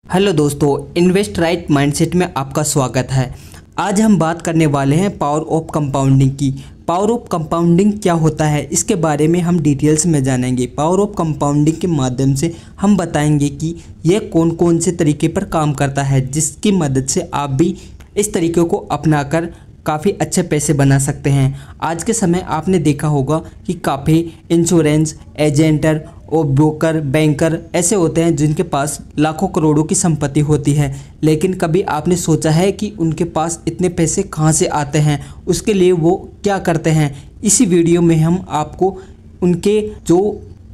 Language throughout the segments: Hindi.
हेलो दोस्तों, इन्वेस्ट राइट माइंडसेट में आपका स्वागत है। आज हम बात करने वाले हैं पावर ऑफ कंपाउंडिंग की। पावर ऑफ कंपाउंडिंग क्या होता है, इसके बारे में हम डिटेल्स में जानेंगे। पावर ऑफ कंपाउंडिंग के माध्यम से हम बताएंगे कि यह कौन कौन से तरीके पर काम करता है, जिसकी मदद से आप भी इस तरीके को अपनाकर काफ़ी अच्छे पैसे बना सकते हैं। आज के समय आपने देखा होगा कि काफ़ी इंश्योरेंस एजेंटर और ब्रोकर, बैंकर ऐसे होते हैं जिनके पास लाखों करोड़ों की संपत्ति होती है, लेकिन कभी आपने सोचा है कि उनके पास इतने पैसे कहाँ से आते हैं, उसके लिए वो क्या करते हैं। इसी वीडियो में हम आपको उनके जो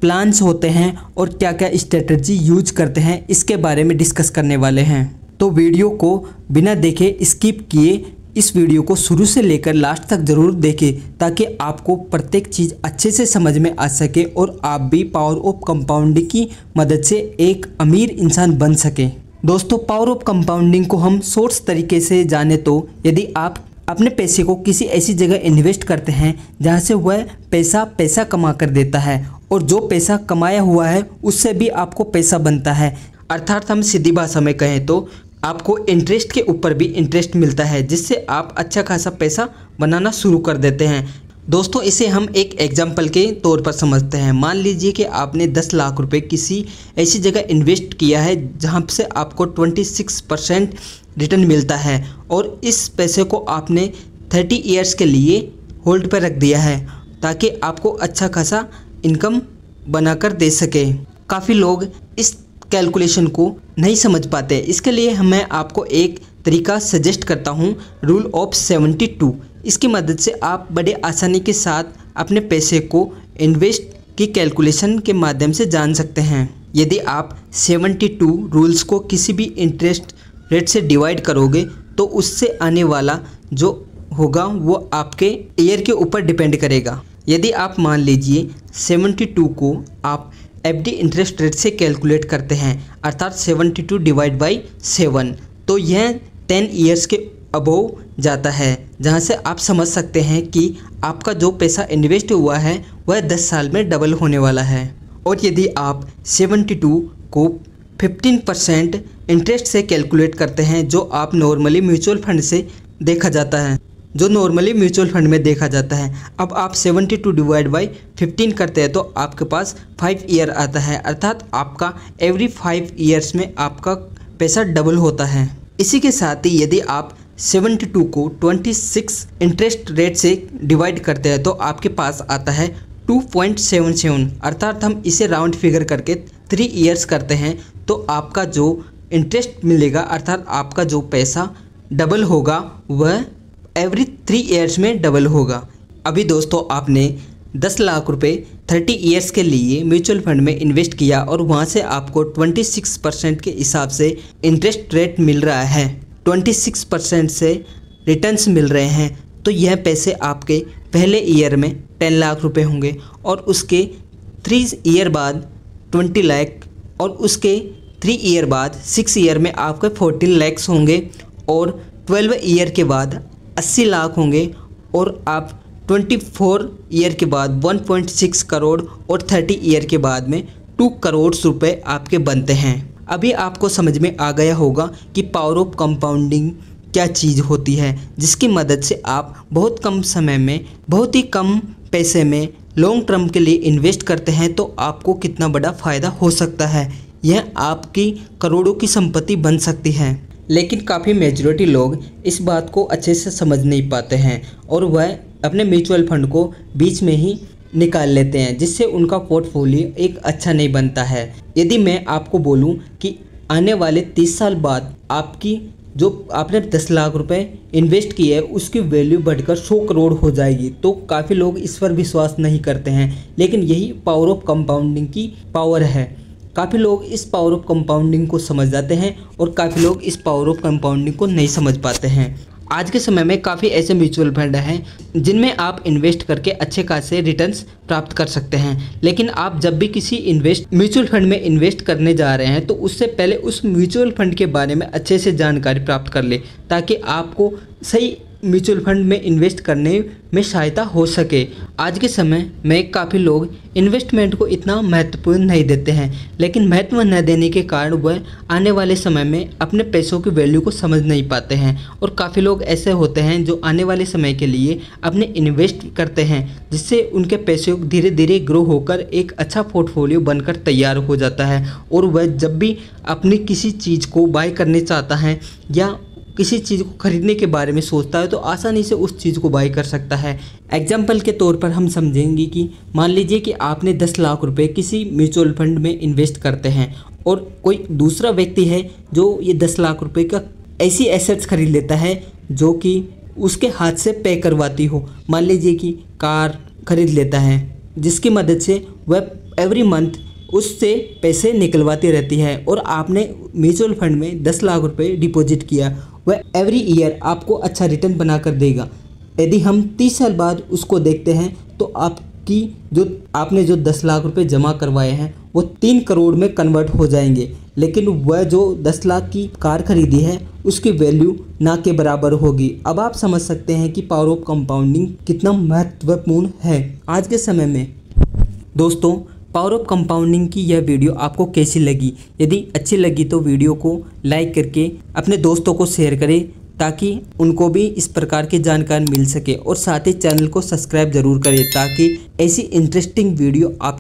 प्लान्स होते हैं और क्या क्या स्ट्रेटजी यूज करते हैं, इसके बारे में डिस्कस करने वाले हैं। तो वीडियो को बिना देखे स्किप किए इस वीडियो को शुरू से लेकर लास्ट तक ज़रूर देखें, ताकि आपको प्रत्येक चीज़ अच्छे से समझ में आ सके और आप भी पावर ऑफ कंपाउंडिंग की मदद से एक अमीर इंसान बन सके। दोस्तों, पावर ऑफ कंपाउंडिंग को हम सोर्स तरीके से जाने तो यदि आप अपने पैसे को किसी ऐसी जगह इन्वेस्ट करते हैं जहां से वह पैसा कमा कर देता है, और जो पैसा कमाया हुआ है उससे भी आपको पैसा बनता है। अर्थात हम सीधी भाषा में कहें तो आपको इंटरेस्ट के ऊपर भी इंटरेस्ट मिलता है, जिससे आप अच्छा खासा पैसा बनाना शुरू कर देते हैं। दोस्तों, इसे हम एक एग्जाम्पल के तौर पर समझते हैं। मान लीजिए कि आपने 10 लाख रुपए किसी ऐसी जगह इन्वेस्ट किया है जहां से आपको 26% रिटर्न मिलता है, और इस पैसे को आपने 30 ईयर्स के लिए होल्ड पर रख दिया है ताकि आपको अच्छा खासा इनकम बनाकर दे सके। काफ़ी लोग इस कैलकुलेशन को नहीं समझ पाते। इसके लिए मैं आपको एक तरीका सजेस्ट करता हूँ, रूल ऑफ 72। इसकी मदद से आप बड़े आसानी के साथ अपने पैसे को इन्वेस्ट की कैलकुलेशन के माध्यम से जान सकते हैं। यदि आप 72 रूल्स को किसी भी इंटरेस्ट रेट से डिवाइड करोगे तो उससे आने वाला जो होगा वो आपके ईयर के ऊपर डिपेंड करेगा। यदि आप मान लीजिए 72 को आप एफडी इंटरेस्ट रेट से कैलकुलेट करते हैं, अर्थात 72 डिवाइड बाई 7, तो यह 10 ईयर्स के अबोव जाता है, जहां से आप समझ सकते हैं कि आपका जो पैसा इन्वेस्ट हुआ है वह 10 साल में डबल होने वाला है। और यदि आप 72 को 15% इंटरेस्ट से कैलकुलेट करते हैं, जो आप नॉर्मली म्यूचुअल फंड में देखा जाता है, अब आप 72 डिवाइड बाई 15 करते हैं तो आपके पास 5 ईयर आता है, अर्थात आपका एवरी 5 ईयर्स में आपका पैसा डबल होता है। इसी के साथ ही यदि आप 72 को 26 इंटरेस्ट रेट से डिवाइड करते हैं तो आपके पास आता है 2.77, अर्थात हम इसे राउंड फिगर करके 3 ईयर्स करते हैं तो आपका जो इंटरेस्ट मिलेगा, अर्थात आपका जो पैसा डबल होगा वह एवरी 3 ईयर्स में डबल होगा। अभी दोस्तों, आपने 10 लाख रुपए 30 ईयर्स के लिए म्यूचुअल फंड में इन्वेस्ट किया और वहाँ से आपको 26% के हिसाब से इंटरेस्ट रेट मिल रहा है, 26% से रिटर्न्स मिल रहे हैं, तो यह पैसे आपके पहले ईयर में 10 लाख रुपए होंगे, और उसके 3 ईयर बाद 20 लाख, और उसके 3 ईयर बाद 6 ईयर में आपके 14 लाख होंगे, और 12 ईयर के बाद 80 लाख होंगे, और आप 24 ईयर के बाद 1.6 करोड़, और 30 ईयर के बाद में 2 करोड़ रुपए आपके बनते हैं। अभी आपको समझ में आ गया होगा कि पावर ऑफ कंपाउंडिंग क्या चीज़ होती है, जिसकी मदद से आप बहुत कम समय में बहुत ही कम पैसे में लॉन्ग टर्म के लिए इन्वेस्ट करते हैं तो आपको कितना बड़ा फ़ायदा हो सकता है। यह आपकी करोड़ों की संपत्ति बन सकती है। लेकिन काफ़ी मेजॉरिटी लोग इस बात को अच्छे से समझ नहीं पाते हैं, और वह अपने म्यूचुअल फंड को बीच में ही निकाल लेते हैं, जिससे उनका पोर्टफोलियो एक अच्छा नहीं बनता है। यदि मैं आपको बोलूं कि आने वाले 30 साल बाद आपकी जो आपने 10 लाख रुपए इन्वेस्ट किए है उसकी वैल्यू बढ़कर 100 करोड़ हो जाएगी, तो काफ़ी लोग इस पर विश्वास नहीं करते हैं। लेकिन यही पावर ऑफ कंपाउंडिंग की पावर है। काफ़ी लोग इस पावर ऑफ कंपाउंडिंग को समझ जाते हैं और काफ़ी लोग इस पावर ऑफ कंपाउंडिंग को नहीं समझ पाते हैं। आज के समय में काफ़ी ऐसे म्यूचुअल फंड हैं जिनमें आप इन्वेस्ट करके अच्छे खासे रिटर्न्स प्राप्त कर सकते हैं, लेकिन आप जब भी किसी म्यूचुअल फंड में इन्वेस्ट करने जा रहे हैं तो उससे पहले उस म्यूचुअल फंड के बारे में अच्छे से जानकारी प्राप्त कर ले, ताकि आपको सही म्यूचुअल फंड में इन्वेस्ट करने में सहायता हो सके। आज के समय में काफ़ी लोग इन्वेस्टमेंट को इतना महत्वपूर्ण नहीं देते हैं, लेकिन महत्व न देने के कारण वह आने वाले समय में अपने पैसों की वैल्यू को समझ नहीं पाते हैं। और काफ़ी लोग ऐसे होते हैं जो आने वाले समय के लिए अपने इन्वेस्ट करते हैं, जिससे उनके पैसे धीरे धीरे ग्रो होकर एक अच्छा पोर्टफोलियो बनकर तैयार हो जाता है। और वह जब भी अपनी किसी चीज़ को बाय करने चाहता है या किसी चीज़ को खरीदने के बारे में सोचता है तो आसानी से उस चीज़ को बाय कर सकता है। एग्जाम्पल के तौर पर हम समझेंगे कि मान लीजिए कि आपने 10 लाख रुपए किसी म्यूचुअल फंड में इन्वेस्ट करते हैं और कोई दूसरा व्यक्ति है जो ये 10 लाख रुपए का ऐसी एसेट्स खरीद लेता है जो कि उसके हाथ से पे करवाती हो। मान लीजिए कि कार खरीद लेता है, जिसकी मदद से वह एवरी मंथ उससे पैसे निकलवाती रहती है। और आपने म्यूचुअल फंड में 10 लाख रुपए डिपॉजिट किया, वह एवरी ईयर आपको अच्छा रिटर्न बना कर देगा। यदि हम 30 साल बाद उसको देखते हैं तो आपने जो 10 लाख रुपए जमा करवाए हैं वो 3 करोड़ में कन्वर्ट हो जाएंगे, लेकिन वह जो 10 लाख की कार खरीदी है उसकी वैल्यू ना के बराबर होगी। अब आप समझ सकते हैं कि पावर ऑफ कंपाउंडिंग कितना महत्वपूर्ण है आज के समय में। दोस्तों, पावर ऑफ कंपाउंडिंग की यह वीडियो आपको कैसी लगी? यदि अच्छी लगी तो वीडियो को लाइक करके अपने दोस्तों को शेयर करें ताकि उनको भी इस प्रकार की जानकारी मिल सके। और साथ ही चैनल को सब्सक्राइब जरूर करें ताकि ऐसी इंटरेस्टिंग वीडियो आप